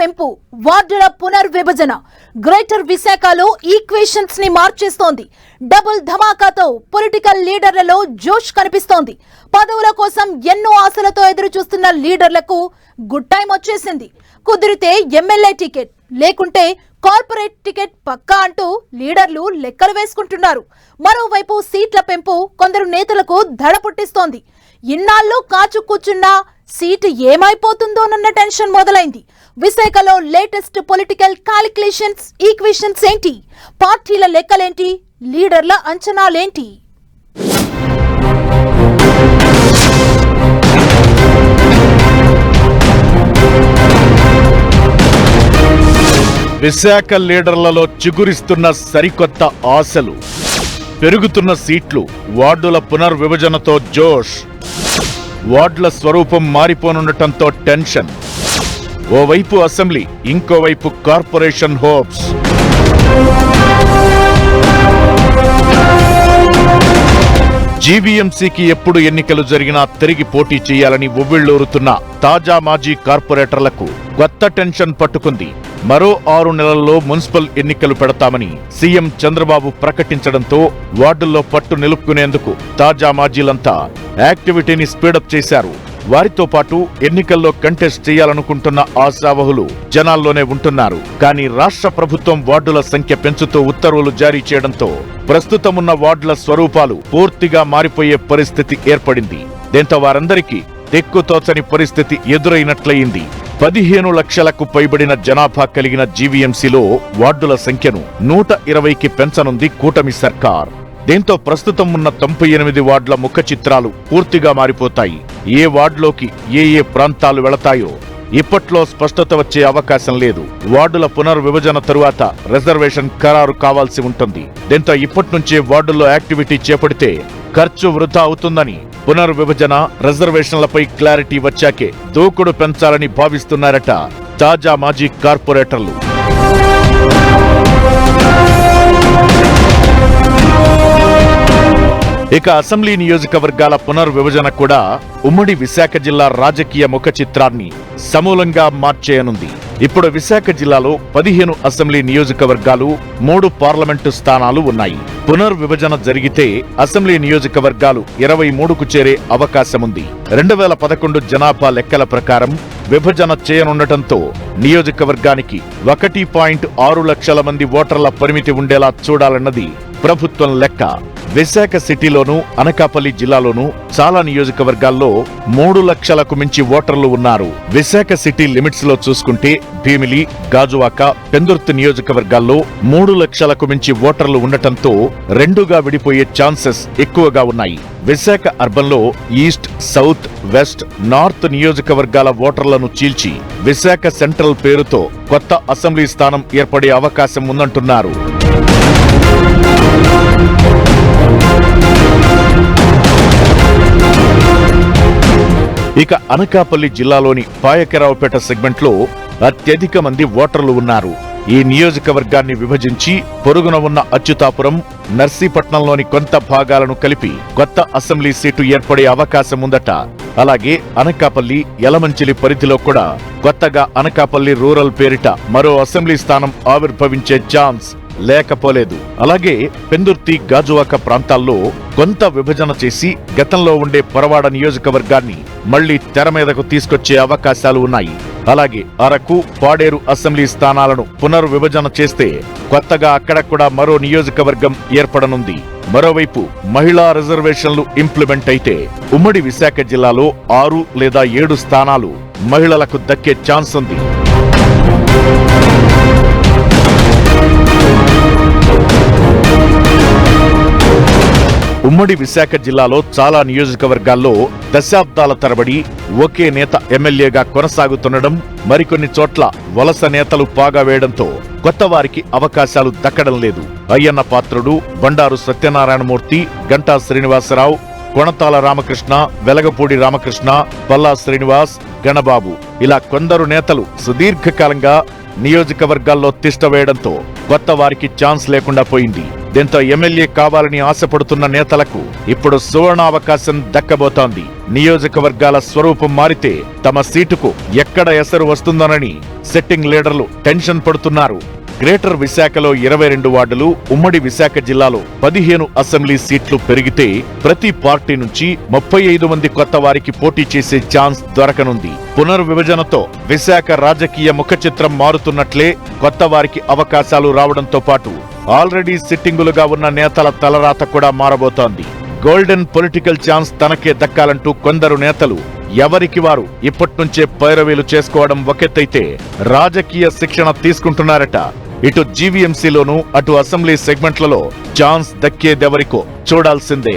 పెంపు, వార్డుల పునర్విభజన గ్రేటర్ విశాఖలో ఈక్వేషన్స్ ని మార్చేస్తోంది. డబుల్ ధమాకాతో పొలిటికల్ లీడర్లలో జోష్ కనిపిస్తోంది. పదవుల కోసం ఎన్నో ఆశలతో ఎదురు చూస్తున్న లీడర్లకు గుడ్ టైం వచ్చేసింది. కుదిరితే ఎమ్మెల్యే టికెట్, లేకుంటే కార్పొరేట్ టికెట్ పక్కా అంటూ లీడర్లు లెక్కలు వేసుకుంటున్నారు. మరోవైపు సీట్ల పెంపు కొందరు నేతలకు దడ పుట్టిస్తోంది. ఇన్నాళ్ళు కాచు కూర్చున్నా సీటు ఏమైపోతుందోనన్న టెన్షన్ మొదలైంది. విశాఖలో లేటెస్ట్ పొలిటికల్ కాలిక్యులేషన్స్, ఈక్వేషన్స్ ఏంటి? పార్టీల లెక్కలేంటి? లీడర్ల అంచనాలేంటి? విశాఖ లీడర్లలో చిగురిస్తున్న సరికొత్త ఆశలు, పెరుగుతున్న సీట్లు, వార్డుల పునర్విభజనతో జోష్, వార్డుల స్వరూపం మారిపోనుండటంతో టెన్షన్. ఓవైపు అసెంబ్లీ, ఇంకోవైపు కార్పొరేషన్ హోప్స్. జీవీఎంసీకి ఎప్పుడు ఎన్నికలు జరిగినా తిరిగి పోటీ చేయాలని ఉవ్విళ్లూరుతున్న తాజా మాజీ కార్పొరేటర్లకు కొత్త టెన్షన్ పట్టుకుంది. మరో 6 నెలల్లో మున్సిపల్ ఎన్నికలు పెడతామని సీఎం చంద్రబాబు ప్రకటించడంతో వార్డుల్లో పట్టు నిలుపుకునేందుకు తాజా మాజీలంతా యాక్టివిటీని స్పీడప్ చేశారు. వారితో పాటు ఎన్నికల్లో కంటెస్ట్ చేయాలనుకుంటున్న ఆశావహులు జనాల్లోనే ఉంటున్నారు. కానీ రాష్ట్ర ప్రభుత్వం వార్డుల సంఖ్య పెంచుతూ ఉత్తర్వులు జారీ చేయడంతో ప్రస్తుతమున్న వార్డుల స్వరూపాలు పూర్తిగా మారిపోయే పరిస్థితి ఏర్పడింది. దీంతో వారందరికీ దిక్కుతోచని పరిస్థితి ఎదురైనట్లయింది. 15 లక్షలకు పైబడిన జనాభా కలిగిన జీవీఎంసీలో వార్డుల సంఖ్యను 120కి పెంచనుంది కూటమి సర్కార్. దీంతో ప్రస్తుతం ఉన్న 98 వార్డుల ముఖ చిత్రాలు పూర్తిగా మారిపోతాయి. ఏ వార్డులోకి ఏ ప్రాంతాలు వెళతాయో ఇప్పట్లో స్పష్టత వచ్చే అవకాశం లేదు. వార్డుల పునర్విభజన తరువాత రిజర్వేషన్ ఖరారు కావాల్సి ఉంటుంది. దీంతో ఇప్పటి నుంచే వార్డుల్లో యాక్టివిటీ చేపడితే ఖర్చు వృధా అవుతుందని, పునర్విభజన రిజర్వేషన్లపై క్లారిటీ వచ్చాకే దూకుడు పెంచాలని భావిస్తున్నారట తాజా మాజీ కార్పొరేటర్లు. ఇక అసెంబ్లీ నియోజకవర్గాల పునర్విభజన కూడా ఉమ్మడి విశాఖ జిల్లా రాజకీయ ముఖ చిత్రాన్ని సమూలంగా మార్చేయనుంది. ఇప్పుడు విశాఖ జిల్లాలో 15 అసెంబ్లీ నియోజకవర్గాలు, 3 పార్లమెంటు స్థానాలు ఉన్నాయి. పునర్విభజన జరిగితే అసెంబ్లీ నియోజకవర్గాలు 23కు చేరే అవకాశముంది. 2011 జనాభా లెక్కల ప్రకారం విభజన చేయనుండటంతో నియోజకవర్గానికి 1.6 లక్షల మంది ఓటర్ల పరిమితి ఉండేలా చూడాలన్నది ప్రభుత్వం లెక్క. విశాఖ సిటీలోనూ, అనకాపల్లి జిల్లాలోనూ చాలా నియోజకవర్గాల్లో 3 లక్షలకు మించి ఓటర్లు ఉన్నారు. విశాఖ సిటీ లిమిట్స్ లో చూసుకుంటే భీమిలి, గాజువాక, పెందుర్తి నియోజకవర్గాల్లో 3 లక్షలకు మించి ఓటర్లు ఉండటంతో రెండుగా విడిపోయే ఛాన్సెస్ ఎక్కువగా ఉన్నాయి. విశాఖ అర్బన్లో ఈస్ట్, సౌత్, వెస్ట్, నార్త్ నియోజకవర్గాల ఓటర్లను చీల్చి విశాఖ సెంట్రల్ పేరుతో కొత్త అసెంబ్లీ స్థానం ఏర్పడే అవకాశం ఉందంటున్నారు. ఇక అనకాపల్లి జిల్లాలోని పాయకరావుపేట సెగ్మెంట్లో అత్యధిక మంది ఓటర్లు ఉన్నారు. ఈ నియోజకవర్గాన్ని విభజించి పొరుగున ఉన్న అచ్యుతాపురం, నర్సీపట్నంలోని కొంత భాగాలను కలిపి కొత్త అసెంబ్లీ సీటు ఏర్పడే అవకాశం ఉందట. అలాగే అనకాపల్లి, యలమంచిలి పరిధిలో కూడా కొత్తగా అనకాపల్లి రూరల్ పేరిట మరో అసెంబ్లీ స్థానం ఆవిర్భవించే ఛాన్స్ లేకపోలేదు. అలాగే పెందుర్తి, గాజువాక ప్రాంతాల్లో కొంత విభజన చేసి గతంలో ఉండే పరవాడ నియోజకవర్గాన్ని మళ్లీ తెర మీదకు తీసుకొచ్చే అవకాశాలు ఉన్నాయి. అలాగే అరకు, పాడేరు అసెంబ్లీ స్థానాలను పునర్విభజన చేస్తే కొత్తగా అక్కడ కూడా మరో నియోజకవర్గం ఏర్పడనుంది. మరోవైపు మహిళా రిజర్వేషన్లు ఇంప్లిమెంట్ అయితే ఉమ్మడి విశాఖ జిల్లాలో 6 లేదా 7 స్థానాలు మహిళలకు దక్కే ఛాన్స్ ఉంది. ఉమ్మడి విశాఖ జిల్లాలో చాలా నియోజకవర్గాల్లో దశాబ్దాల తరబడి ఒకే నేత ఎమ్మెల్యేగా కొనసాగుతుండడం, మరికొన్ని చోట్ల వలస నేతలు పాగా వేయడంతో కొత్త వారికి అవకాశాలు దక్కడం లేదు. అయ్యన్న పాత్రుడు, బండారు సత్యనారాయణమూర్తి, గంటా శ్రీనివాసరావు, కొణతాల రామకృష్ణ, వెలగపూడి రామకృష్ణ, పల్లా శ్రీనివాస్, గణబాబు ఇలా కొందరు నేతలు సుదీర్ఘకాలంగా నియోజకవర్గాల్లో తిష్టవేయడంతో కొత్త వారికి ఛాన్స్ లేకుండా పోయింది. దీంతో ఎమ్మెల్యే కావాలని ఆశపడుతున్న నేతలకు ఇప్పుడు సువర్ణావకాశం దక్కబోతోంది. నియోజకవర్గాల స్వరూపం మారితే తమ సీటుకు ఎక్కడ ఎసరు వస్తుందోనని సిట్టింగ్ లీడర్లు టెన్షన్ పడుతున్నారు. గ్రేటర్ విశాఖలో 22 వార్డులు, ఉమ్మడి విశాఖ జిల్లాలో 15 అసెంబ్లీ సీట్లు పెరిగితే ప్రతి పార్టీ నుంచి 35 మంది కొత్త వారికి పోటీ చేసే ఛాన్స్ దొరకనుంది. పునర్విభజనతో విశాఖ రాజకీయ ముఖచిత్రం మారుతున్నట్లే కొత్త వారికి అవకాశాలు రావడంతో పాటు ఆల్రెడీ సిట్టింగులుగా ఉన్న నేతల తలరాత కూడా మారబోతోంది. గోల్డెన్ పొలిటికల్ ఛాన్స్ తనకే దక్కాలంటూ కొందరు నేతలు ఎవరికి వారు ఇప్పట్నుంచే పైరవీలు చేసుకోవడం ఒకెత్తైతే రాజకీయ శిక్షణ తీసుకుంటున్నారట. ఇటు జీవీఎంసీలోనూ అటు అసెంబ్లీ సెగ్మెంట్లలో ఛాన్స్ దక్కేదెవరికో చూడాల్సిందే.